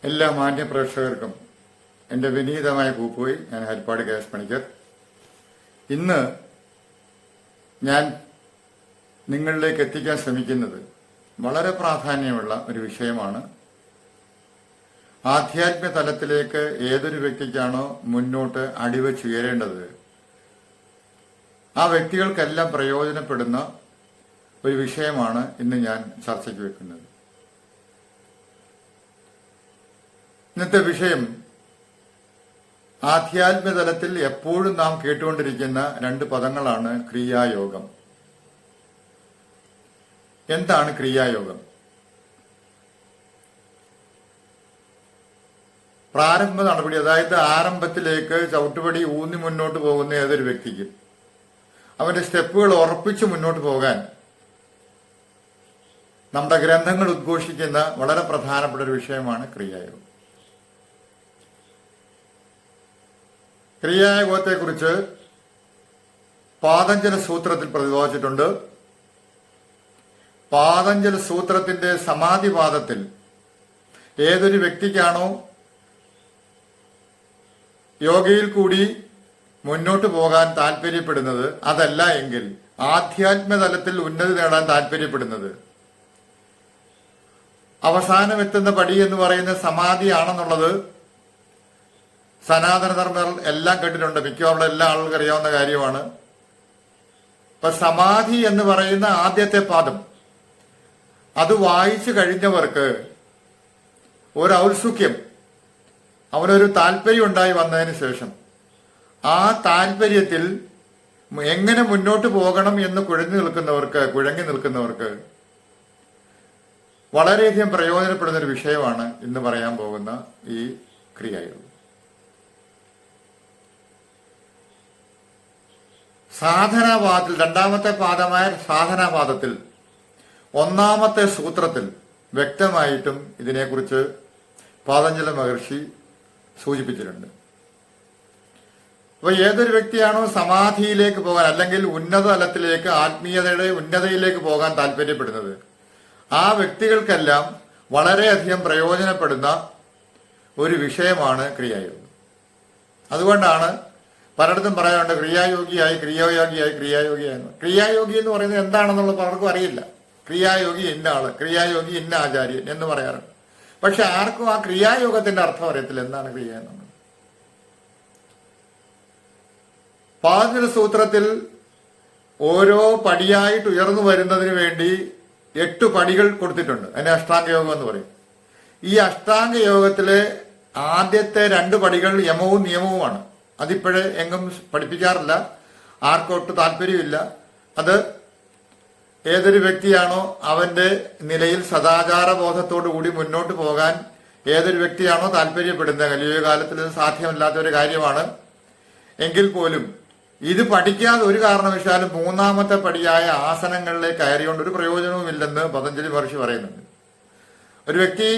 എല്ലാ മാന്യ പ്രേക്ഷകർക്കും എൻ്റെ വിനീതമായ പൂപ്പോയി. ഞാൻ ഹരിപ്പാട് കെ.എസ്. പണിക്കർ. ഇന്ന് ഞാൻ നിങ്ങളിലേക്ക് എത്തിക്കാൻ ശ്രമിക്കുന്നത് വളരെ പ്രാധാന്യമുള്ള ഒരു വിഷയമാണ്. ആധ്യാത്മിക തലത്തിലേക്ക് ഏതൊരു വ്യക്തിക്കാണോ മുന്നോട്ട് അടിവെച്ചുയരേണ്ടത്, ആ വ്യക്തികൾക്കെല്ലാം പ്രയോജനപ്പെടുന്ന ഒരു വിഷയമാണ് ഇന്ന് ഞാൻ ചർച്ചയ്ക്ക് വെക്കുന്നത്. ഇന്നത്തെ വിഷയം ആധ്യാത്മിക തലത്തിൽ എപ്പോഴും നാം കേട്ടുകൊണ്ടിരിക്കുന്ന രണ്ട് പദങ്ങളാണ്: ക്രിയായോഗം. എന്താണ് ക്രിയായോഗം? പ്രാരംഭ നടപടി, അതായത് ആരംഭത്തിലേക്ക് ചവിട്ടുപടി ഊന്നി മുന്നോട്ട് പോകുന്ന ഏതൊരു വ്യക്തിക്കും അവന്റെ സ്റ്റെപ്പുകൾ ഉറപ്പിച്ച് മുന്നോട്ട് പോകാൻ നമ്മുടെ ഗ്രന്ഥങ്ങൾ ഉദ്ഘോഷിക്കുന്ന വളരെ പ്രധാനപ്പെട്ട ഒരു വിഷയമാണ് ക്രിയായോഗം. ക്രിയായോഗത്തെക്കുറിച്ച് പാതഞ്ജല സൂത്രത്തിൽ പ്രതിപാദിച്ചിട്ടുണ്ട്. പാതഞ്ജല സൂത്രത്തിന്റെ സമാധിപാദത്തിൽ ഏതൊരു വ്യക്തിക്കാണോ യോഗയിൽ കൂടി മുന്നോട്ട് പോകാൻ താല്പര്യപ്പെടുന്നത്, അതല്ല എങ്കിൽ ആധ്യാത്മിക തലത്തിൽ ഉന്നതി നേടാൻ താല്പര്യപ്പെടുന്നത്, അവസാനം എത്തുന്ന പടി എന്ന് പറയുന്ന സമാധിയാണെന്നുള്ളത് സനാതനധർമ്മർ എല്ലാം കേട്ടിട്ടുണ്ട്. മിക്കവാറും എല്ലാ ആളുകൾക്കും അറിയാവുന്ന കാര്യമാണ്. ഇപ്പൊ സമാധി എന്ന് പറയുന്ന ആദ്യത്തെ പാദം അത് വായിച്ചു കഴിഞ്ഞവർക്ക് ഒരു ഔത്സുക്യം, അവനൊരു താല്പര്യം ഉണ്ടായി വന്നതിന് ശേഷം ആ താല്പര്യത്തിൽ എങ്ങനെ മുന്നോട്ട് പോകണം എന്ന് കുഴങ്ങി നിൽക്കുന്നവർക്ക് വളരെയധികം പ്രയോജനപ്പെടുന്ന ഒരു വിഷയമാണ് ഇന്ന് പറയാൻ പോകുന്ന ഈ ക്രിയായോഗം. സാധനാപാദത്തിൽ, രണ്ടാമത്തെ പാദമായ സാധനാപാദത്തിൽ ഒന്നാമത്തെ സൂത്രത്തിൽ വ്യക്തമായിട്ടും ഇതിനെക്കുറിച്ച് പാതഞ്ജല മഹർഷി സൂചിപ്പിച്ചിട്ടുണ്ട്. അപ്പൊ ഏതൊരു വ്യക്തിയാണോ സമാധിയിലേക്ക് പോകാൻ, അല്ലെങ്കിൽ ഉന്നത തലത്തിലേക്ക്, ആത്മീയതയുടെ ഉന്നതയിലേക്ക് പോകാൻ താല്പര്യപ്പെടുന്നത്, ആ വ്യക്തികൾക്കെല്ലാം വളരെയധികം പ്രയോജനപ്പെടുന്ന ഒരു വിഷയമാണ് ക്രിയായോഗം. അതുകൊണ്ടാണ് പലയിടത്തും പറയാറുണ്ട് ക്രിയായോഗിയായി. ക്രിയായോഗി എന്ന് പറയുന്നത് എന്താണെന്നുള്ള പലർക്കും അറിയില്ല. ക്രിയായോഗി ഇന്ന ആള്, ക്രിയായോഗി ഇന്ന ആചാര്യൻ എന്ന് പറയാറുണ്ട്. പക്ഷെ ആർക്കും ആ ക്രിയായോഗത്തിന്റെ അർത്ഥം അറിയത്തില്ല. എന്താണ് ക്രിയ എന്നുള്ളത്? പാതഞ്ജല സൂത്രത്തിൽ ഓരോ പടിയായിട്ട് ഉയർന്നു വരുന്നതിന് വേണ്ടി 8 പടികൾ കൊടുത്തിട്ടുണ്ട്. അതിനെ അഷ്ടാംഗ യോഗം എന്ന് പറയും. ഈ അഷ്ടാംഗ യോഗത്തിലെ ആദ്യത്തെ 2 പടികൾ യമവും നിയമവുമാണ്. അതിപ്പോഴേ എങ്ങും പഠിപ്പിക്കാറില്ല, ആർക്കൊട്ട് താല്പര്യമില്ല. അത് ഏതൊരു വ്യക്തിയാണോ അവന്റെ നിലയിൽ സദാചാര ബോധത്തോടു കൂടി മുന്നോട്ട് പോകാൻ ഏതൊരു വ്യക്തിയാണോ താല്പര്യപ്പെടുന്നത്, കലിയുഗ കാലത്തിൽ ഇത് സാധ്യമല്ലാത്ത ഒരു കാര്യമാണ്. എങ്കിൽ പോലും ഇത് പഠിക്കാതെ ഒരു കാരണവശാലും 3ാമത്തെ പടിയായ ആസനങ്ങളിലേക്ക് കയറിയോണ്ട് ഒരു പ്രയോജനവുമില്ലെന്ന് പതഞ്ജലി മഹർഷി പറയുന്നുണ്ട്. ഒരു വ്യക്തി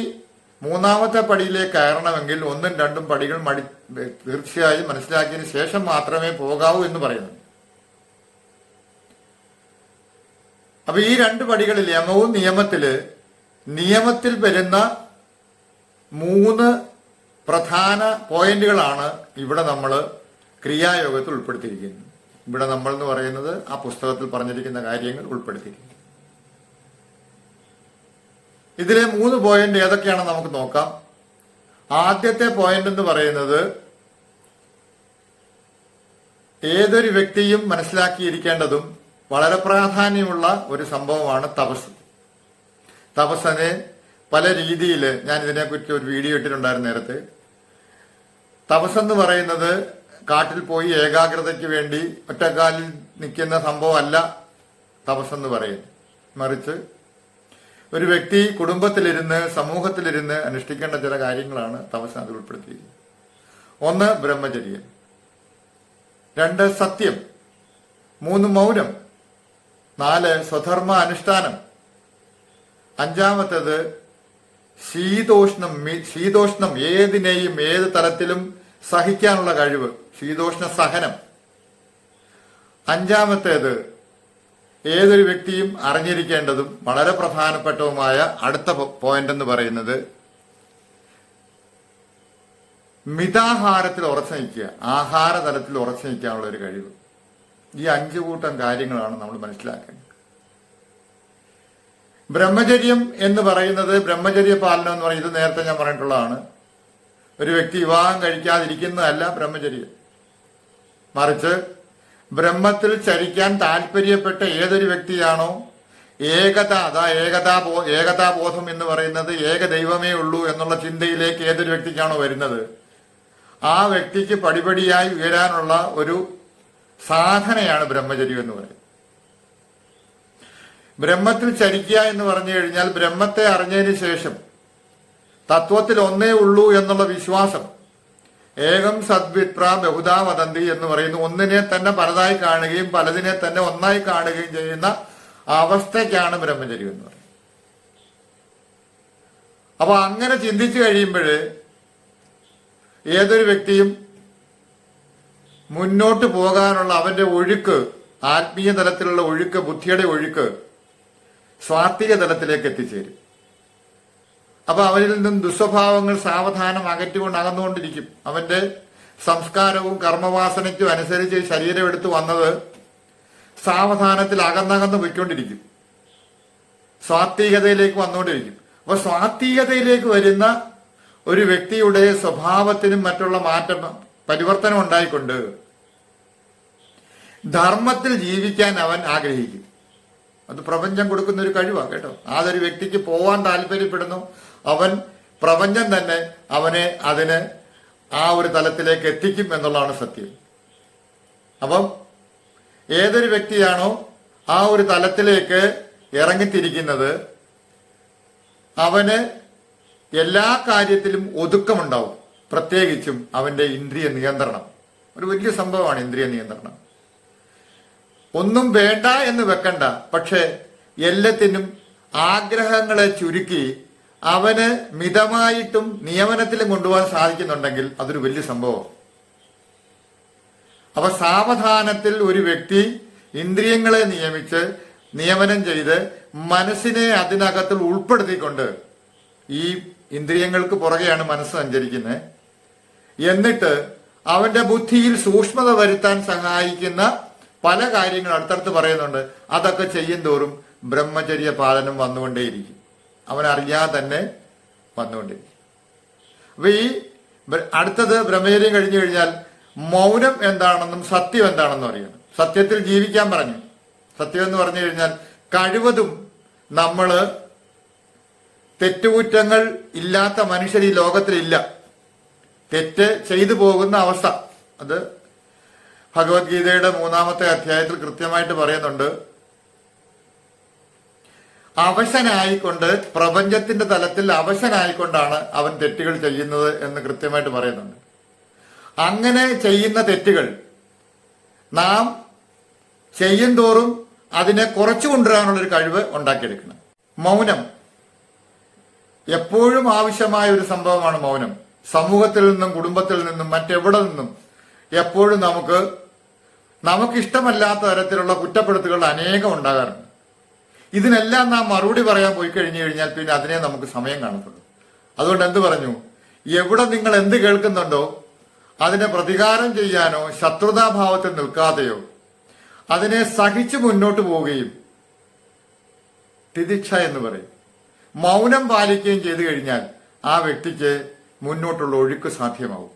3ാമത്തെ പടിയിലേക്ക് കയറണമെങ്കിൽ 1ഉം 2ഉം പടികൾ തീർച്ചയായും മനസ്സിലാക്കിയതിന് ശേഷം മാത്രമേ പോകാവൂ എന്ന് പറയുന്നു. അപ്പൊ ഈ 2 പടികളിൽ യമവും നിയമത്തിൽ വരുന്ന 3 പ്രധാന പോയിന്റുകളാണ് ഇവിടെ നമ്മൾ ക്രിയായോഗത്തിൽ ഉൾപ്പെടുത്തിയിരിക്കുന്നത്. ഇവിടെ നമ്മൾ എന്ന് പറയുന്നത് ആ പുസ്തകത്തിൽ പറഞ്ഞിരിക്കുന്ന കാര്യങ്ങൾ ഉൾപ്പെടുത്തിയിരിക്കുന്നു. ഇതിലെ 3 പോയിന്റ് ഏതൊക്കെയാണെന്ന് നമുക്ക് നോക്കാം. ആദ്യത്തെ പോയിന്റ് എന്ന് പറയുന്നത് ഏതൊരു വ്യക്തിയും മനസ്സിലാക്കിയിരിക്കേണ്ടതും വളരെ പ്രാധാന്യമുള്ള ഒരു സംഭവമാണ് തപസ്. തപസ്സിനെ പല രീതിയിൽ ഞാൻ ഇതിനെക്കുറിച്ച് ഒരു വീഡിയോ ഇട്ടിട്ടുണ്ടായിരുന്നു നേരത്തെ. തപസ്സെന്ന് പറയുന്നത് കാട്ടിൽ പോയി ഏകാഗ്രതയ്ക്ക് വേണ്ടി ഒറ്റക്കാലിൽ നിൽക്കുന്ന സംഭവമല്ല തപസ്സെന്ന് പറയുന്നത്. മറിച്ച് ഒരു വ്യക്തി കുടുംബത്തിലിരുന്ന്, സമൂഹത്തിലിരുന്ന് അനുഷ്ഠിക്കേണ്ട ചില കാര്യങ്ങളാണ് തപസ് അതിൽ ഉൾപ്പെടുത്തിയിരിക്കുന്നത്. 1 ബ്രഹ്മചര്യം, 2 സത്യം, 3 മൗനം, 4 സ്വധർമ്മ അനുഷ്ഠാനം, 5ാമത്തേത് ശീതോഷ്ണം, ഏതിനെയും ഏത് തലത്തിലും സഹിക്കാനുള്ള കഴിവ്, ശീതോഷ്ണ സഹനം. 5ാമത്തേത് ഏതൊരു വ്യക്തിയും അറിഞ്ഞിരിക്കേണ്ടതും വളരെ പ്രധാനപ്പെട്ടതുമായ അടുത്ത പോയിന്റ് എന്ന് പറയുന്നത് മിതാഹാരത്തിൽ ഉറച്ചു നിൽക്കുക, ആഹാര തലത്തിൽ ഉറച്ചു നിൽക്കാനുള്ള ഒരു കഴിവ്. ഈ 5 കൂട്ടം കാര്യങ്ങളാണ് നമ്മൾ മനസ്സിലാക്കേണ്ടത്. ബ്രഹ്മചര്യം എന്ന് പറയുന്നത്, ബ്രഹ്മചര്യ പാലനം എന്ന് പറയുന്നത്, ഇത് നേരത്തെ ഞാൻ പറഞ്ഞിട്ടുള്ളതാണ്. ഒരു വ്യക്തി വിവാഹം കഴിക്കാതിരിക്കുന്നതല്ല ബ്രഹ്മചര്യം. മറിച്ച് ബ്രഹ്മത്തിൽ ചരിക്കാൻ താല്പര്യപ്പെട്ട ഏതൊരു വ്യക്തിയാണോ ഏകതാബോധം എന്ന് പറയുന്നത് ഏകദൈവമേ ഉള്ളൂ എന്നുള്ള ചിന്തയിലേക്ക് ഏതൊരു വ്യക്തിക്കാണോ വരുന്നത്, ആ വ്യക്തിക്ക് പടിപടിയായി ഉയരാനുള്ള ഒരു സാധനയാണ് ബ്രഹ്മചര്യം എന്ന് പറയുന്നത്. ബ്രഹ്മത്തിൽ ചരിക്കുക എന്ന് പറഞ്ഞു കഴിഞ്ഞാൽ ബ്രഹ്മത്തെ അറിഞ്ഞതിന് ശേഷം തത്വത്തിൽ ഒന്നേ ഉള്ളൂ എന്നുള്ള വിശ്വാസം, ഏകം സദ്വിപ്ര ബഹുധാ വദന്തി എന്ന് പറയുന്നു. ഒന്നിനെ തന്നെ പലതായി കാണുകയും പലതിനെ തന്നെ ഒന്നായി കാണുകയും ചെയ്യുന്ന അവസ്ഥയ്ക്കാണ് ബ്രഹ്മചര്യം എന്ന് പറയുന്നത്. അപ്പൊ അങ്ങനെ ചിന്തിച്ചു കഴിയുമ്പോൾ ഏതൊരു വ്യക്തിയും മുന്നോട്ട് പോകാനുള്ള അവന്റെ ഒഴുക്ക്, ആത്മീയ തലത്തിലുള്ള ഒഴുക്ക്, ബുദ്ധിയുടെ ഒഴുക്ക് സ്വാത്വിക തലത്തിലേക്ക് എത്തിച്ചേരും. അപ്പൊ അവരിൽ നിന്നും ദുസ്വഭാവങ്ങൾ സാവധാനം അകന്നുകൊണ്ടിരിക്കും. അവന്റെ സംസ്കാരവും കർമ്മവാസനയ്ക്കും അനുസരിച്ച് ശരീരം എടുത്തു വന്നത് സാവധാനത്തിൽ അകന്നകന്ന് പോയിക്കൊണ്ടിരിക്കും, സ്വാത്വികതയിലേക്ക് വന്നുകൊണ്ടിരിക്കും. അപ്പൊ സ്വാത്വികതയിലേക്ക് വരുന്ന ഒരു വ്യക്തിയുടെ സ്വഭാവത്തിനും മറ്റുള്ള പരിവർത്തനം ഉണ്ടായിക്കൊണ്ട് ധർമ്മത്തിൽ ജീവിക്കാൻ അവൻ ആഗ്രഹിക്കും. അത് പ്രപഞ്ചം കൊടുക്കുന്ന ഒരു കഴിവാണ് കേട്ടോ. അതൊരു വ്യക്തിക്ക് പോവാൻ താല്പര്യപ്പെടുന്നു, അവൻ പ്രപഞ്ചം തന്നെ അവനെ അതിന് ആ ഒരു തലത്തിലേക്ക് എത്തിക്കും എന്നുള്ളതാണ് സത്യം. അപ്പം ഏതൊരു വ്യക്തിയാണോ ആ ഒരു തലത്തിലേക്ക് ഇറങ്ങിത്തിരിക്കുന്നത്, അവന് എല്ലാ കാര്യത്തിലും ഒതുക്കമുണ്ടാവും. പ്രത്യേകിച്ചും അവന്റെ ഇന്ദ്രിയ നിയന്ത്രണം ഒരു വലിയ സംഭവമാണ്. ഇന്ദ്രിയ നിയന്ത്രണം ഒന്നും വേണ്ട എന്ന് വെക്കണ്ട, പക്ഷെ എല്ലാത്തിനും ആഗ്രഹങ്ങളെ ചുരുക്കി അവന് മിതമായിട്ടും നിയമനത്തിലും കൊണ്ടുപോകാൻ സാധിക്കുന്നുണ്ടെങ്കിൽ അതൊരു വലിയ സംഭവം. അപ്പൊ സാവധാനത്തിൽ ഒരു വ്യക്തി ഇന്ദ്രിയങ്ങളെ നിയമനം ചെയ്ത് മനസ്സിനെ അതിനകത്തിൽ ഉൾപ്പെടുത്തിക്കൊണ്ട്, ഈ ഇന്ദ്രിയങ്ങൾക്ക് പുറകെയാണ് മനസ്സ് സഞ്ചരിക്കുന്നത്, എന്നിട്ട് അവന്റെ ബുദ്ധിയിൽ സൂക്ഷ്മത വരുത്താൻ സഹായിക്കുന്ന പല കാര്യങ്ങൾ അടുത്തടുത്ത് പറയുന്നുണ്ട്. അതൊക്കെ ചെയ്യും തോറും ബ്രഹ്മചര്യ പാലനം വന്നുകൊണ്ടേയിരിക്കും, അവനറിയാതെ തന്നെ വന്നുകൊണ്ടേയിരിക്കും. അപ്പൊ ഈ അടുത്തത് ബ്രഹ്മചര്യം കഴിഞ്ഞു കഴിഞ്ഞാൽ മൗനം എന്താണെന്നും സത്യം എന്താണെന്നും അറിയണം. സത്യത്തിൽ ജീവിക്കാൻ പറഞ്ഞു. സത്യം എന്ന് പറഞ്ഞു കഴിഞ്ഞാൽ കഴിവതും നമ്മള് തെറ്റുകുറ്റങ്ങൾ ഇല്ലാത്ത മനുഷ്യർ ഈ ലോകത്തിലില്ല. തെറ്റ് ചെയ്തു പോകുന്ന അവസ്ഥ അത് ഭഗവത്ഗീതയുടെ 3-ാമത്തെ അധ്യായത്തിൽ കൃത്യമായിട്ട് പറയുന്നുണ്ട്. അവശനായിക്കൊണ്ട്, പ്രപഞ്ചത്തിന്റെ തലത്തിൽ അവശനായിക്കൊണ്ടാണ് അവൻ തെറ്റുകൾ ചെയ്യുന്നത് എന്ന് കൃത്യമായിട്ട് പറയുന്നുണ്ട്. അങ്ങനെ ചെയ്യുന്ന തെറ്റുകൾ നാം ചെയ്യും തോറും അതിനെ കുറച്ചു കൊണ്ടുവരാനുള്ളൊരു കഴിവ് ഉണ്ടാക്കിയെടുക്കണം. മൗനം എപ്പോഴും ആവശ്യമായ ഒരു സംഭവമാണ്. മൗനം സമൂഹത്തിൽ നിന്നും കുടുംബത്തിൽ നിന്നും മറ്റെവിടെ നിന്നും എപ്പോഴും നമുക്കിഷ്ടമല്ലാത്ത തരത്തിലുള്ള കുറ്റപ്പെടുത്തുകൾ അനേകം ഉണ്ടാകാറുണ്ട്. ഇതിനെല്ലാം നാം മറുപടി പറയാൻ പോയി കഴിഞ്ഞു കഴിഞ്ഞാൽ പിന്നെ അതിനെ നമുക്ക് സമയം കാണത്തുള്ളൂ. അതുകൊണ്ട് എന്ത് പറഞ്ഞു, എവിടെ നിങ്ങൾ എന്ത് കേൾക്കുന്നുണ്ടോ അതിനെ പ്രതികാരം ചെയ്യാനോ ശത്രുതാഭാവത്തിൽ നിൽക്കാതെയോ അതിനെ സഹിച്ചു മുന്നോട്ട് പോവുകയും തിദിക്ഷ എന്ന് പറയും, മൗനം പാലിക്കുകയും ചെയ്തു കഴിഞ്ഞാൽ ആ വ്യക്തിക്ക് മുന്നോട്ടുള്ള ഒഴുക്ക് സാധ്യമാവും.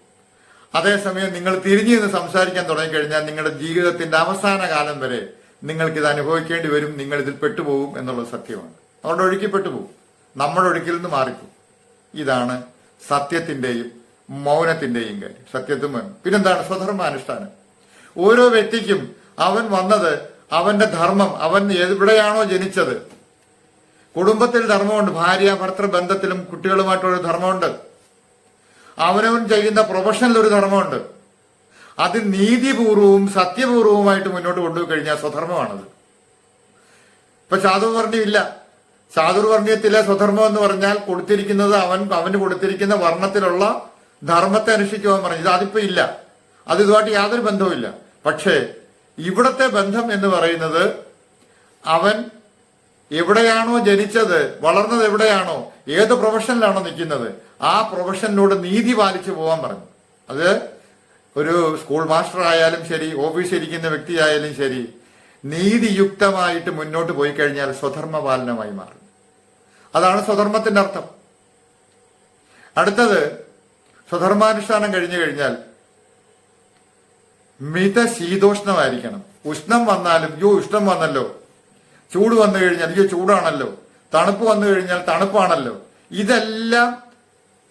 അതേസമയം നിങ്ങൾ തിരിഞ്ഞു നിന്ന് സംസാരിക്കാൻ തുടങ്ങിക്കഴിഞ്ഞാൽ നിങ്ങളുടെ ജീവിതത്തിന്റെ അവസാന കാലം വരെ നിങ്ങൾക്കിത് അനുഭവിക്കേണ്ടി വരും, നിങ്ങൾ ഇതിൽ പെട്ടുപോകും എന്നുള്ളത് സത്യമാണ്. അതുകൊണ്ട് ഒഴുക്കിപ്പെട്ടു പോകും, നമ്മുടെ ഒഴുക്കിൽ നിന്ന് മാറിപ്പോകും. ഇതാണ് സത്യത്തിന്റെയും മൗനത്തിന്റെയും കാര്യം. സത്യത്തും മൗനം. പിന്നെന്താണ് സ്വധർമാനുഷ്ഠാനം. ഓരോ വ്യക്തിക്കും അവൻ വന്നത് അവന്റെ ധർമ്മം, അവൻ എവിടെയാണോ ജനിച്ചത്, കുടുംബത്തിൽ ധർമ്മമുണ്ട്, ഭാര്യ ഭർത്തൃ ബന്ധത്തിലും കുട്ടികളുമായിട്ടുള്ള ധർമ്മമുണ്ട്, അവനവൻ ചെയ്യുന്ന പ്രൊഫഷനിൽ ഒരു ധർമ്മമുണ്ട്. അത് നീതിപൂർവവും സത്യപൂർവവുമായിട്ട് മുന്നോട്ട് കൊണ്ടുപോയി കഴിഞ്ഞാൽ സ്വധർമ്മമാണത്. ഇപ്പൊ ചാതുർവർണ്ണ്യം ഇല്ല. ചാതുർവർണ്ണ്യത്തിലെ സ്വധർമ്മം എന്ന് പറഞ്ഞാൽ കൊടുത്തിരിക്കുന്നത് അവന് കൊടുത്തിരിക്കുന്ന വർണ്ണത്തിലുള്ള ധർമ്മത്തെ അനുഷ്ഠിക്കുവാൻ പറഞ്ഞു. ഇത് അതിപ്പോ ഇല്ല, അത് ഇതുമായിട്ട് യാതൊരു ബന്ധവും ഇല്ല. പക്ഷേ ഇവിടത്തെ ബന്ധം എന്ന് പറയുന്നത് അവൻ എവിടെയാണോ ജനിച്ചത്, വളർന്നത് എവിടെയാണോ, ഏത് പ്രൊഫഷനിലാണോ നിൽക്കുന്നത്, ആ പ്രൊഫഷനിലൂടെ നീതി പാലിച്ചു പോകാൻ പറഞ്ഞു. അത് ഒരു സ്കൂൾ മാസ്റ്റർ ആയാലും ശരി, ഓഫീസിൽ ഇരിക്കുന്ന വ്യക്തിയായാലും ശരി, നീതിയുക്തമായിട്ട് മുന്നോട്ട് പോയി കഴിഞ്ഞാൽ സ്വധർമ്മപാലനമായി മാറും. അതാണ് സ്വധർമ്മത്തിന്റെ അർത്ഥം. അടുത്തത്, സ്വധർമാനുഷ്ഠാനം കഴിഞ്ഞു കഴിഞ്ഞാൽ മിതശീതോഷ്ണമായിരിക്കണം. ഉഷ്ണം വന്നാലും അയ്യോ ഉഷ്ണം വന്നല്ലോ, ചൂട് വന്നു കഴിഞ്ഞാൽ അയ്യോ ചൂടാണല്ലോ, തണുപ്പ് വന്നു കഴിഞ്ഞാൽ തണുപ്പാണല്ലോ, ഇതെല്ലാം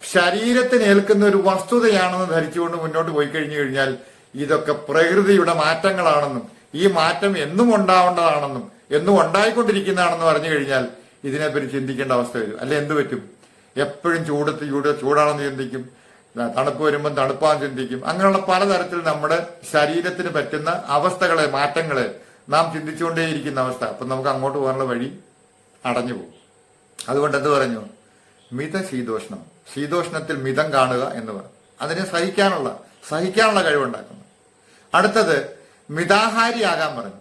ശരീരത്തിന് ഏൽക്കുന്ന ഒരു വസ്തുതയാണെന്ന് ധരിച്ചുകൊണ്ട് മുന്നോട്ട് പോയി കഴിഞ്ഞു കഴിഞ്ഞാൽ ഇതൊക്കെ പ്രകൃതിയുടെ മാറ്റങ്ങളാണെന്നും ഈ മാറ്റം എന്നും ഉണ്ടാവേണ്ടതാണെന്നും എന്നും ഉണ്ടായിക്കൊണ്ടിരിക്കുന്നതാണെന്ന് പറഞ്ഞു കഴിഞ്ഞാൽ ഇതിനെപ്പറ്റി ചിന്തിക്കേണ്ട അവസ്ഥ വരും. അല്ലെ എന്ത് പറ്റും? എപ്പോഴും ചൂടാണെന്ന് ചിന്തിക്കും, തണുപ്പ് വരുമ്പം തണുപ്പാന്ന് ചിന്തിക്കും. അങ്ങനെയുള്ള പലതരത്തിൽ നമ്മുടെ ശരീരത്തിന് പറ്റുന്ന അവസ്ഥകളെ, മാറ്റങ്ങളെ നാം ചിന്തിച്ചുകൊണ്ടേയിരിക്കുന്ന അവസ്ഥ. അപ്പൊ നമുക്ക് അങ്ങോട്ട് പോകാനുള്ള വഴി അടഞ്ഞു പോകും. അതുകൊണ്ട് എന്ത് പറഞ്ഞു? മിതശീതോഷ്ണം, ശീതോഷ്ണത്തിൽ മിതം കാണുക എന്ന് പറഞ്ഞു. അതിനെ സഹിക്കാനുള്ള കഴിവുണ്ടാക്കുന്നു. അടുത്തത്, മിതാഹാരിയാകാൻ പറഞ്ഞു.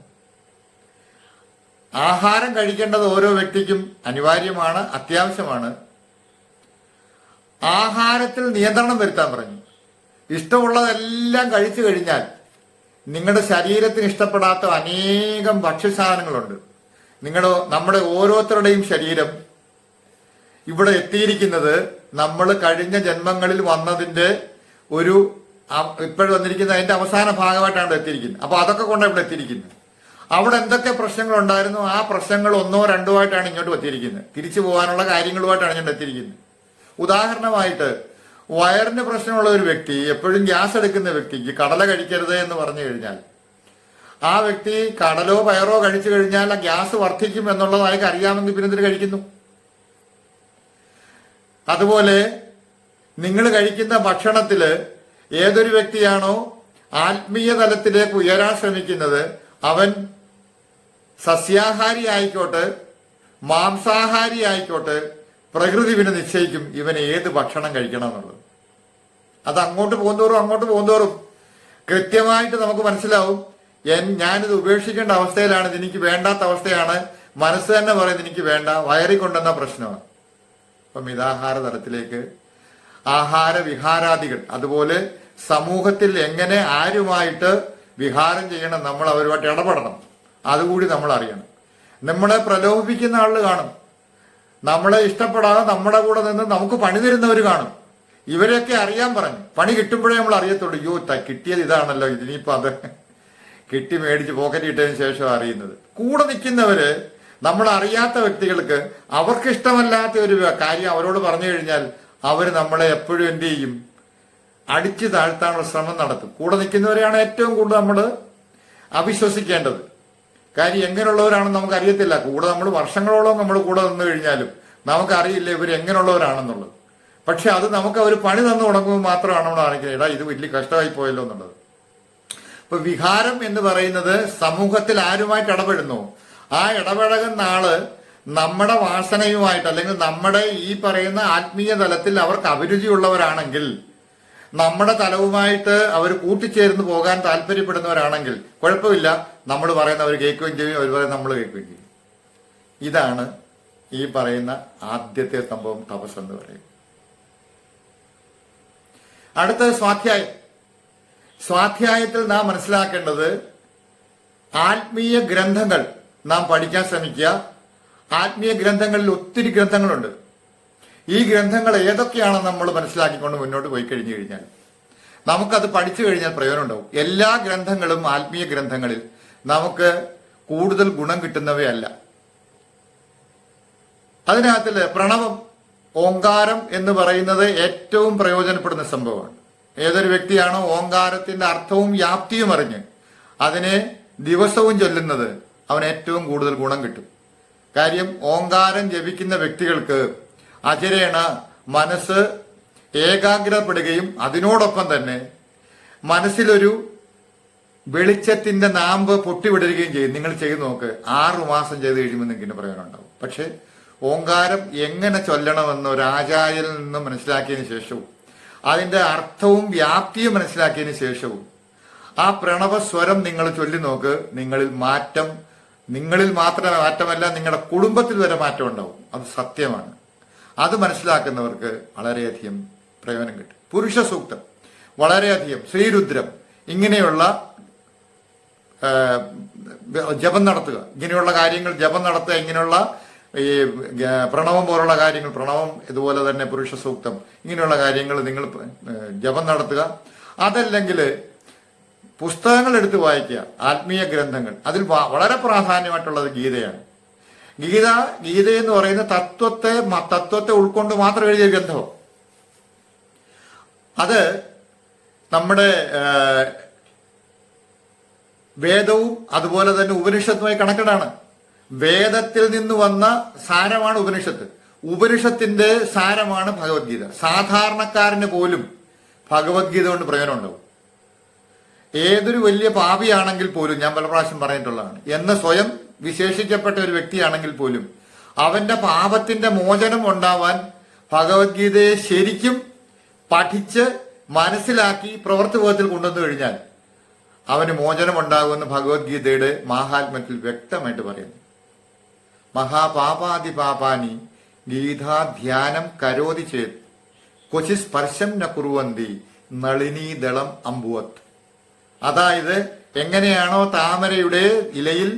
ആഹാരം കഴിക്കേണ്ടത് ഓരോ വ്യക്തിക്കും അനിവാര്യമാണ്, അത്യാവശ്യമാണ്. ആഹാരത്തിൽ നിയന്ത്രണം വരുത്താൻ പറഞ്ഞു. ഇഷ്ടമുള്ളതെല്ലാം കഴിച്ചു കഴിഞ്ഞാൽ നിങ്ങളുടെ ശരീരത്തിന് ഇഷ്ടപ്പെടാത്ത അനേകം ഭക്ഷ്യസാധനങ്ങളുണ്ട്. നമ്മുടെ ഓരോരുത്തരുടെയും ശരീരം ഇവിടെ എത്തിയിരിക്കുന്നത് നമ്മൾ കഴിഞ്ഞ ജന്മങ്ങളിൽ വന്നതിന്റെ ഇപ്പോഴും വന്നിരിക്കുന്ന അതിന്റെ അവസാന ഭാഗമായിട്ടാണ് എത്തിയിരിക്കുന്നത്. അപ്പൊ അതൊക്കെ കൊണ്ടാണ് ഇവിടെ എത്തിയിരിക്കുന്നത്. അവിടെ എന്തൊക്കെ പ്രശ്നങ്ങൾ ഉണ്ടായിരുന്നു, ആ പ്രശ്നങ്ങൾ ഒന്നോ രണ്ടോ ആയിട്ടാണ് ഇങ്ങോട്ട് എത്തിയിരിക്കുന്നത്. തിരിച്ചു പോകാനുള്ള കാര്യങ്ങളുമായിട്ടാണ് ഇങ്ങോട്ട് എത്തിയിരിക്കുന്നത്. ഉദാഹരണമായിട്ട്, വയറിന് പ്രശ്നമുള്ള ഒരു വ്യക്തി, എപ്പോഴും ഗ്യാസ് എടുക്കുന്ന വ്യക്തിക്ക് കടല കഴിക്കരുത് എന്ന് പറഞ്ഞു കഴിഞ്ഞാൽ ആ വ്യക്തി കടലോ പയറോ കഴിച്ചു കഴിഞ്ഞാൽ ആ ഗ്യാസ് വർദ്ധിക്കും എന്നുള്ളത് അയാൾക്ക് അറിയാമെങ്കിൽ പിന്നെ ഇതിന് കഴിക്കുന്നു. അതുപോലെ നിങ്ങൾ കഴിക്കുന്ന ഭക്ഷണത്തില് ഏതൊരു വ്യക്തിയാണോ ആത്മീയ തലത്തിലേക്ക് ഉയരാൻ ശ്രമിക്കുന്നത്, അവൻ സസ്യാഹാരി ആയിക്കോട്ടെ മാംസാഹാരി ആയിക്കോട്ടെ, പ്രകൃതി പിന്നെ നിശ്ചയിക്കും ഇവന് ഏത് ഭക്ഷണം കഴിക്കണം എന്നുള്ളത്. അത് അങ്ങോട്ട് പോകുന്തോറും കൃത്യമായിട്ട് നമുക്ക് മനസ്സിലാവും, ഞാനിത് ഉപേക്ഷിക്കേണ്ട അവസ്ഥയിലാണ്, എനിക്ക് വേണ്ടാത്ത അവസ്ഥയാണ്, മനസ്സ് തന്നെ പറയുന്നത് എനിക്ക് വേണ്ട, വയറി കൊണ്ടുവന്ന പ്രശ്നമാണ്. അപ്പം മിതാഹാര തലത്തിലേക്ക് ആഹാര വിഹാരാദികൾ, അതുപോലെ സമൂഹത്തിൽ എങ്ങനെ ആരുമായിട്ട് വിഹാരം ചെയ്യണം, നമ്മൾ അവരുമായിട്ട് ഇടപെടണം, അതുകൂടി നമ്മൾ അറിയണം. നമ്മളെ പ്രലോഭിപ്പിക്കുന്ന ആള് കാണും, നമ്മളെ ഇഷ്ടപ്പെടാതെ നമ്മുടെ കൂടെ നിന്ന് നമുക്ക് പണി തരുന്നവർ കാണും. ഇവരെയൊക്കെ അറിയാൻ പറഞ്ഞു. പണി കിട്ടുമ്പോഴേ നമ്മൾ അറിയത്തുള്ളൂ, അയ്യോ കിട്ടിയത് ഇതാണല്ലോ, ഇതിനിപ്പോ അത് കിട്ടി മേടിച്ച് പോക്കറ്റ് ഇട്ടതിന് ശേഷം അറിയുന്നത്. കൂടെ നിൽക്കുന്നവര് നമ്മൾ അറിയാത്ത വ്യക്തികൾക്ക് അവർക്ക് ഇഷ്ടമല്ലാത്ത ഒരു കാര്യം അവരോട് പറഞ്ഞു കഴിഞ്ഞാൽ അവർ നമ്മളെ എപ്പോഴും എന്ത് ചെയ്യും? അടിച്ചു താഴ്ത്താനുള്ള ശ്രമം നടത്തും. കൂടെ നിൽക്കുന്നവരെയാണ് ഏറ്റവും കൂടുതൽ നമ്മൾ അവിശ്വസിക്കേണ്ടത്. കാര്യം എങ്ങനെയുള്ളവരാണെന്ന് നമുക്ക് അറിയത്തില്ല. നമ്മൾ വർഷങ്ങളോളം നമ്മൾ കൂടെ നിന്ന് കഴിഞ്ഞാലും നമുക്കറിയില്ല ഇവർ എങ്ങനെയുള്ളവരാണെന്നുള്ളത്. പക്ഷെ അത് നമുക്ക് അവർ പണി തന്നു തുടങ്ങുമ്പോൾ മാത്രമാണ് നമ്മൾ കാണിക്കുന്നത്, എടാ ഇത് വലിയ കഷ്ടമായി പോയല്ലോ എന്നുള്ളത്. ഇപ്പൊ വിഹാരം എന്ന് പറയുന്നത് സമൂഹത്തിൽ ആരുമായിട്ട് ഇടപെടുന്നു, ആ ഇടപഴകുന്ന ആള് നമ്മുടെ വാസനയുമായിട്ട് അല്ലെങ്കിൽ നമ്മുടെ ഈ പറയുന്ന ആത്മീയ തലത്തിൽ അവർക്ക് അഭിരുചിയുള്ളവരാണെങ്കിൽ, നമ്മുടെ തലവുമായിട്ട് അവർ കൂട്ടിച്ചേർന്ന് പോകാൻ താല്പര്യപ്പെടുന്നവരാണെങ്കിൽ കുഴപ്പമില്ല, നമ്മൾ പറയുന്ന അവർ കേൾക്കുകയും ചെയ്യും, അവർ പറയുന്ന നമ്മൾ കേൾക്കുകയും ചെയ്യും. ഇതാണ് ഈ പറയുന്ന ആദ്യത്തെ സംഭവം, തപസ് എന്ന് പറയും. അടുത്തത് സ്വാധ്യായം. സ്വാധ്യായത്തിൽ നാം മനസ്സിലാക്കേണ്ടത്, ആത്മീയ ഗ്രന്ഥങ്ങൾ നാം പഠിക്കാൻ ശ്രമിക്കുക. ആത്മീയ ഗ്രന്ഥങ്ങളിൽ ഒത്തിരി ഗ്രന്ഥങ്ങളുണ്ട്. ഈ ഗ്രന്ഥങ്ങൾ ഏതൊക്കെയാണെന്ന് നമ്മൾ മനസ്സിലാക്കിക്കൊണ്ട് മുന്നോട്ട് പോയി കഴിഞ്ഞു കഴിഞ്ഞാൽ നമുക്കത് പഠിച്ചു കഴിഞ്ഞാൽ പ്രയോജനം ഉണ്ടാവും. എല്ലാ ഗ്രന്ഥങ്ങളും ആത്മീയ ഗ്രന്ഥങ്ങളിൽ നമുക്ക് കൂടുതൽ ഗുണം കിട്ടുന്നവയല്ല. അതിനകത്തില് പ്രണവം, ഓങ്കാരം എന്ന് പറയുന്നത് ഏറ്റവും പ്രയോജനപ്പെടുന്ന സംഭവമാണ്. ഏതൊരു വ്യക്തിയാണോ ഓങ്കാരത്തിന്റെ അർത്ഥവും വ്യാപ്തിയും അറിഞ്ഞ് അതിനെ ദിവസവും ചൊല്ലുന്നത്, അവന് ഏറ്റവും കൂടുതൽ ഗുണം കിട്ടും. കാര്യം ഓങ്കാരം ജപിക്കുന്ന വ്യക്തികൾക്ക് അചരേണ മനസ്സ് ഏകാഗ്രപ്പെടുകയും അതിനോടൊപ്പം തന്നെ മനസ്സിലൊരു വെളിച്ചത്തിന്റെ നാമ്പ് പൊട്ടിവിടരുകയും ചെയ്യും. നിങ്ങൾ ചെയ്ത് നോക്ക്, 6 മാസം ചെയ്ത് കഴിയുമ്പോൾ നിങ്ങൾക്ക് പ്രയോജനം ഉണ്ടാവും. പക്ഷെ ഓങ്കാരം എങ്ങനെ ചൊല്ലണമെന്ന് ഒരു ആചാര്യനിൽ നിന്ന് മനസ്സിലാക്കിയതിനു ശേഷവും അതിന്റെ അർത്ഥവും വ്യാപ്തിയും മനസ്സിലാക്കിയതിനു ശേഷവും ആ പ്രണവസ്വരം നിങ്ങൾ ചൊല്ലി നോക്ക്, നിങ്ങളിൽ മാത്രമേ മാറ്റമല്ല, നിങ്ങളുടെ കുടുംബത്തിൽ വരെ മാറ്റം ഉണ്ടാവും. അത് സത്യമാണ്. അത് മനസ്സിലാക്കുന്നവർക്ക് വളരെയധികം പ്രയോജനം കിട്ടും. പുരുഷ സൂക്തം, വളരെയധികം ശ്രീരുദ്രം ഇങ്ങനെയുള്ള ജപം നടത്തുക, ഇങ്ങനെയുള്ള കാര്യങ്ങൾ ജപം നടത്തുക, ഇങ്ങനെയുള്ള ഈ പ്രണവം പോലുള്ള കാര്യങ്ങൾ, പ്രണവം ഇതുപോലെ തന്നെ പുരുഷ സൂക്തം, ഇങ്ങനെയുള്ള കാര്യങ്ങൾ നിങ്ങൾ ജപം നടത്തുക. അതല്ലെങ്കിൽ പുസ്തകങ്ങൾ എടുത്ത് വായിക്കുക, ആത്മീയ ഗ്രന്ഥങ്ങൾ. അതിൽ വളരെ പ്രാധാന്യമായിട്ടുള്ളത് ഗീതയാണ്. ഗീത എന്ന് പറയുന്ന തത്വത്തെ ഉൾക്കൊണ്ട് മാത്രം എഴുതിയ ഗ്രന്ഥം. അത് നമ്മുടെ വേദവും അതുപോലെ തന്നെ ഉപനിഷത്തുമായി കണക്റ്റഡാണ്. വേദത്തിൽ നിന്ന് വന്ന സാരമാണ് ഉപനിഷത്ത്. ഉപനിഷത്തിന്റെ സാരമാണ് ഭഗവത്ഗീത. സാധാരണക്കാരന് പോലും ഭഗവത്ഗീത കൊണ്ട് പ്രയോജനം ഉണ്ടാവും. ഏതൊരു വലിയ പാപിയാണെങ്കിൽ പോലും, ഞാൻ പല പ്രാവശ്യം പറഞ്ഞിട്ടുള്ളതാണ്, എന്ന് സ്വയം വിശേഷിക്കപ്പെട്ട ഒരു വ്യക്തിയാണെങ്കിൽ പോലും അവന്റെ പാപത്തിന്റെ മോചനം ഉണ്ടാവാൻ ഭഗവത്ഗീതയെ ശരിക്കും പഠിച്ച് മനസ്സിലാക്കി പ്രവൃത്തിപഥത്തിൽ കൊണ്ടുവന്നു കഴിഞ്ഞാൽ അവന് മോചനം ഉണ്ടാകുമെന്ന് ഭഗവത്ഗീതയുടെ മാഹാത്മ്യത്തിൽ വ്യക്തമായിട്ട് പറയുന്നു. മഹാപാപാതി പാപാനി ഗീതാധ്യാനം കരോതി ചേത് ക്വചി സ്പർശം ന കുറുവന്തി നളിനീദളം അമ്പുവത്ത്. അതായത് എങ്ങനെയാണോ താമരയുടെ ഇലയിൽ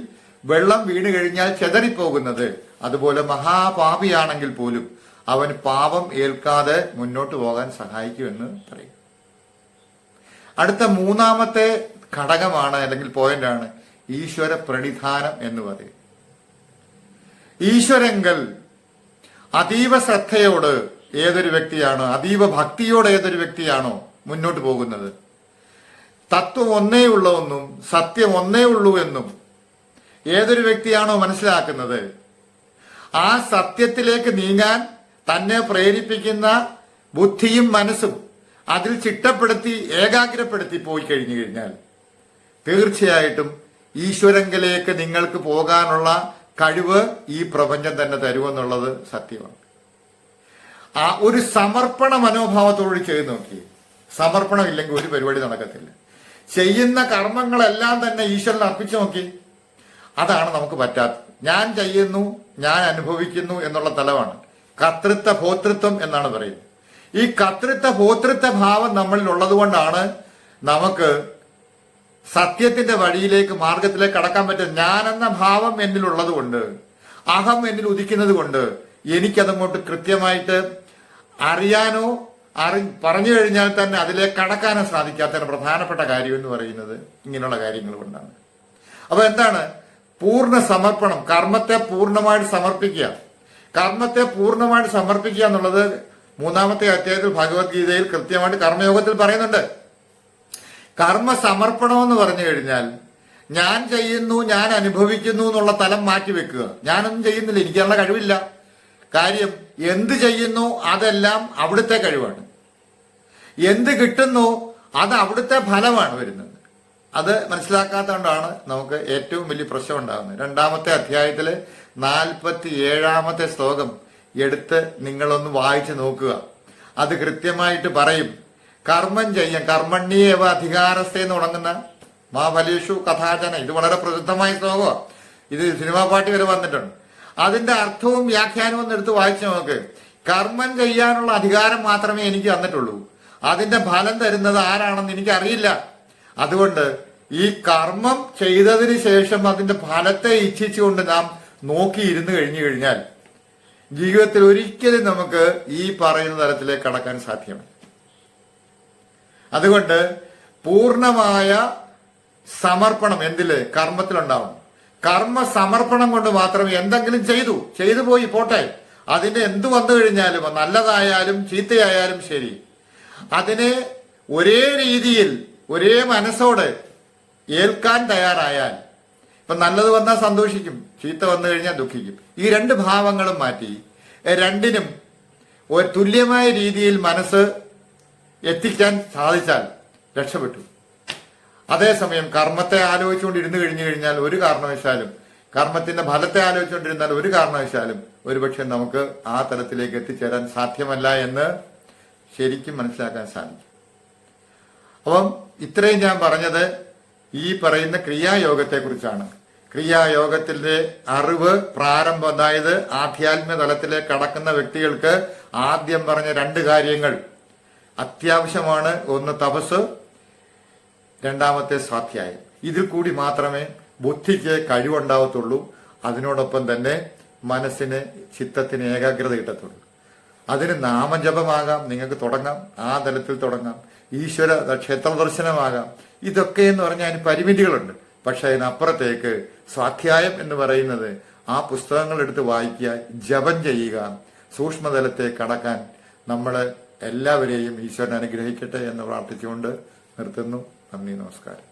വെള്ളം വീണ് കഴിഞ്ഞാൽ ചെതറിപ്പോകുന്നത്, അതുപോലെ മഹാപാപിയാണെങ്കിൽ പോലും അവൻ പാപം ഏൽക്കാതെ മുന്നോട്ട് പോകാൻ സഹായിക്കുമെന്ന് പറയും. അടുത്ത മൂന്നാമത്തെ ഘടകമാണ് അല്ലെങ്കിൽ പോയിന്റാണ് ഈശ്വര പ്രണിധാനം എന്ന് പറയും. ഈശ്വരങ്കൽ അതീവ ശ്രദ്ധയോട് ഏതൊരു വ്യക്തിയാണോ, അതീവ ഭക്തിയോട് ഏതൊരു വ്യക്തിയാണോ മുന്നോട്ട് പോകുന്നത്, തത്വം ഒന്നേ ഉള്ളൂവെന്നും സത്യം ഒന്നേ ഉള്ളൂ എന്നും ഏതൊരു വ്യക്തിയാണോ മനസ്സിലാക്കുന്നത്, ആ സത്യത്തിലേക്ക് നീങ്ങാൻ തന്നെ പ്രേരിപ്പിക്കുന്ന ബുദ്ധിയും മനസ്സും അതിൽ ചിട്ടപ്പെടുത്തി ഏകാഗ്രപ്പെടുത്തി പോയി കഴിഞ്ഞു കഴിഞ്ഞാൽ തീർച്ചയായിട്ടും ഈശ്വരങ്കിലേക്ക് നിങ്ങൾക്ക് പോകാനുള്ള കഴിവ് ഈ പ്രപഞ്ചം തന്നെ തരുമെന്നുള്ളത് സത്യമാണ്. ആ ഒരു സമർപ്പണ മനോഭാവത്തോട് ചെയ്ത് നോക്കി. സമർപ്പണം ഇല്ലെങ്കിൽ ഒരു പരിപാടി നടക്കത്തില്ല. ചെയ്യുന്ന കർമ്മങ്ങളെല്ലാം തന്നെ ഈശ്വരൻ അർപ്പിച്ചു നോക്കി. അതാണ് നമുക്ക് പറ്റാത്തത്. ഞാൻ ചെയ്യുന്നു, ഞാൻ അനുഭവിക്കുന്നു എന്നുള്ള തലമാണ്. കർത്തൃത്വ ഭോതൃത്വം എന്നാണ് പറയുന്നത്. ഈ കർത്തൃത്വ ഭോതൃത്വ ഭാവം നമ്മളിൽ ഉള്ളത് കൊണ്ടാണ് നമുക്ക് സത്യത്തിന്റെ വഴിയിലേക്ക്, മാർഗത്തിലേക്ക് കടക്കാൻ പറ്റും. ഞാനെന്ന ഭാവം എന്നിലുള്ളത് കൊണ്ട്, അഹം എന്നിൽ ഉദിക്കുന്നത് കൊണ്ട് എനിക്കതങ്ങോട്ട് കൃത്യമായിട്ട് അറിയാനോ പറഞ്ഞു കഴിഞ്ഞാൽ തന്നെ അതിലേക്ക് കടക്കാനോ സാധിക്കാത്ത പ്രധാനപ്പെട്ട കാര്യം എന്ന് പറയുന്നത് ഇങ്ങനെയുള്ള കാര്യങ്ങൾ കൊണ്ടാണ്. അപ്പൊ എന്താണ് പൂർണ്ണ സമർപ്പണം? കർമ്മത്തെ പൂർണ്ണമായിട്ട് സമർപ്പിക്കുക. കർമ്മത്തെ പൂർണ്ണമായിട്ട് സമർപ്പിക്കുക എന്നുള്ളത് മൂന്നാമത്തെ അധ്യായത്തിൽ ഭഗവത്ഗീതയിൽ കൃത്യമായിട്ട് കർമ്മയോഗത്തിൽ പറയുന്നുണ്ട്. കർമ്മ സമർപ്പണം എന്ന് പറഞ്ഞു കഴിഞ്ഞാൽ ഞാൻ ചെയ്യുന്നു, ഞാൻ അനുഭവിക്കുന്നു എന്നുള്ള തലം മാറ്റിവെക്കുക. ഞാനൊന്നും ചെയ്യുന്നില്ല, എനിക്കുള്ള കഴിവില്ല. കാര്യം എന്ത് ചെയ്യുന്നു അതെല്ലാം അവിടുത്തെ കഴിവാണ്. എന്ത് കിട്ടുന്നു അത് അവിടുത്തെ ഫലമാണ് വരുന്നത്. അത് മനസ്സിലാക്കാത്തതുകൊണ്ടാണ് നമുക്ക് ഏറ്റവും വലിയ പ്രശ്നം ഉണ്ടാകുന്നത്. രണ്ടാമത്തെ അധ്യായത്തില് 47-ാമത്തെ ശ്ലോകം എടുത്ത് നിങ്ങളൊന്ന് വായിച്ചു നോക്കുക. അത് കൃത്യമായിട്ട് പറയും. കർമ്മം ചെയ്യാൻ കർമ്മണ്യേവ അധികാരസ്ഥയെന്ന് തുടങ്ങുന്ന മാ ഫലേഷു കഥാചന. ഇത് വളരെ പ്രസിദ്ധമായ ശ്ലോകമാണ്. ഇത് സിനിമാ പാട്ട് വരെ വന്നിട്ടുണ്ട്. അതിന്റെ അർത്ഥവും വ്യാഖ്യാനവും ഒന്ന് എടുത്ത് വായിച്ചു നോക്ക്. കർമ്മം ചെയ്യാനുള്ള അധികാരം മാത്രമേ എനിക്ക് തന്നിട്ടുള്ളൂ. അതിന്റെ ഫലം തരുന്നത് ആരാണെന്ന് എനിക്കറിയില്ല. അതുകൊണ്ട് ഈ കർമ്മം ചെയ്തതിന് ശേഷം അതിന്റെ ഫലത്തെ ഇച്ഛിച്ചുകൊണ്ട് നാം നോക്കിയിരുന്നു കഴിഞ്ഞു കഴിഞ്ഞാൽ ജീവിതത്തിൽ ഒരിക്കലും നമുക്ക് ഈ പറയുന്ന തലത്തിലേക്ക് കടക്കാൻ സാധ്യമല്ല. അതുകൊണ്ട് പൂർണ്ണമായ സമർപ്പണം എന്തില്? കർമ്മത്തിലുണ്ടാവണം. കർമ്മ സമർപ്പണം കൊണ്ട് മാത്രമേ എന്തെങ്കിലും ചെയ്തു പോയി പോട്ടെ, അതിന് എന്തു വന്നു കഴിഞ്ഞാലും നല്ലതായാലും ചീത്തയായാലും ശരി, അതിനെ ഒരേ രീതിയിൽ ഒരേ മനസ്സോടെ ഏൽക്കാൻ തയ്യാറായാൽ, ഇപ്പൊ നല്ലത് വന്നാൽ സന്തോഷിക്കും, ചീത്ത വന്നു കഴിഞ്ഞാൽ ദുഃഖിക്കും. ഈ രണ്ട് ഭാവങ്ങളും മാറ്റി രണ്ടിനും ഒരു തുല്യമായ രീതിയിൽ മനസ്സ് എത്തിക്കാൻ സാധിച്ചാൽ രക്ഷപ്പെട്ടു. അതേസമയം കർമ്മത്തെ ആലോചിച്ചുകൊണ്ടിരുന്നു കഴിഞ്ഞു കഴിഞ്ഞാൽ ഒരു കാരണവശാലും, കർമ്മത്തിന്റെ ഫലത്തെ ആലോചിച്ചുകൊണ്ടിരുന്നാൽ ഒരു കാരണവശാലും ഒരുപക്ഷെ നമുക്ക് ആ തലത്തിലേക്ക് എത്തിച്ചേരാൻ സാധ്യമല്ല എന്ന് ശരിക്കും മനസ്സിലാക്കാൻ സാധിക്കും. അപ്പം ഇത്രയും ഞാൻ പറഞ്ഞത് ഈ പറയുന്ന ക്രിയായോഗത്തെ കുറിച്ചാണ്. ക്രിയായോഗത്തിന്റെ അറിവ് പ്രാരംഭം, അതായത് ആധ്യാത്മിക തലത്തിലേക്ക് കടക്കുന്ന വ്യക്തികൾക്ക് ആദ്യം പറഞ്ഞ രണ്ട് കാര്യങ്ങൾ, അത്യാവശ്യമാണ്. ഒന്ന് തപസ്, രണ്ടാമത്തെ സ്വാധ്യായം. ഇതിൽ കൂടി മാത്രമേ ബുദ്ധിക്ക് കഴിവുണ്ടാവത്തുള്ളൂ. അതിനോടൊപ്പം തന്നെ മനസ്സിന്, ചിത്തത്തിന് ഏകാഗ്രത കിട്ടത്തുള്ളൂ. അതിന് നാമജപമാകാം, നിങ്ങൾക്ക് തുടങ്ങാം, ആ തലത്തിൽ തുടങ്ങാം. ഈശ്വര ക്ഷേത്ര ദർശനമാകാം. ഇതൊക്കെ എന്ന് പറഞ്ഞാൽ അതിന് പരിമിതികളുണ്ട്. പക്ഷെ അതിനപ്പുറത്തേക്ക് സ്വാധ്യായം എന്ന് പറയുന്നത് ആ പുസ്തകങ്ങൾ എടുത്ത് വായിക്കുക, ജപം ചെയ്യുക, സൂക്ഷ്മതലത്തെ കടക്കാൻ നമ്മളെ എല്ലാവരെയും ഈശ്വരൻ അനുഗ്രഹിക്കട്ടെ എന്ന് പ്രാർത്ഥിച്ചുകൊണ്ട് നിർത്തുന്നു. നന്ദി, നമസ്കാരം.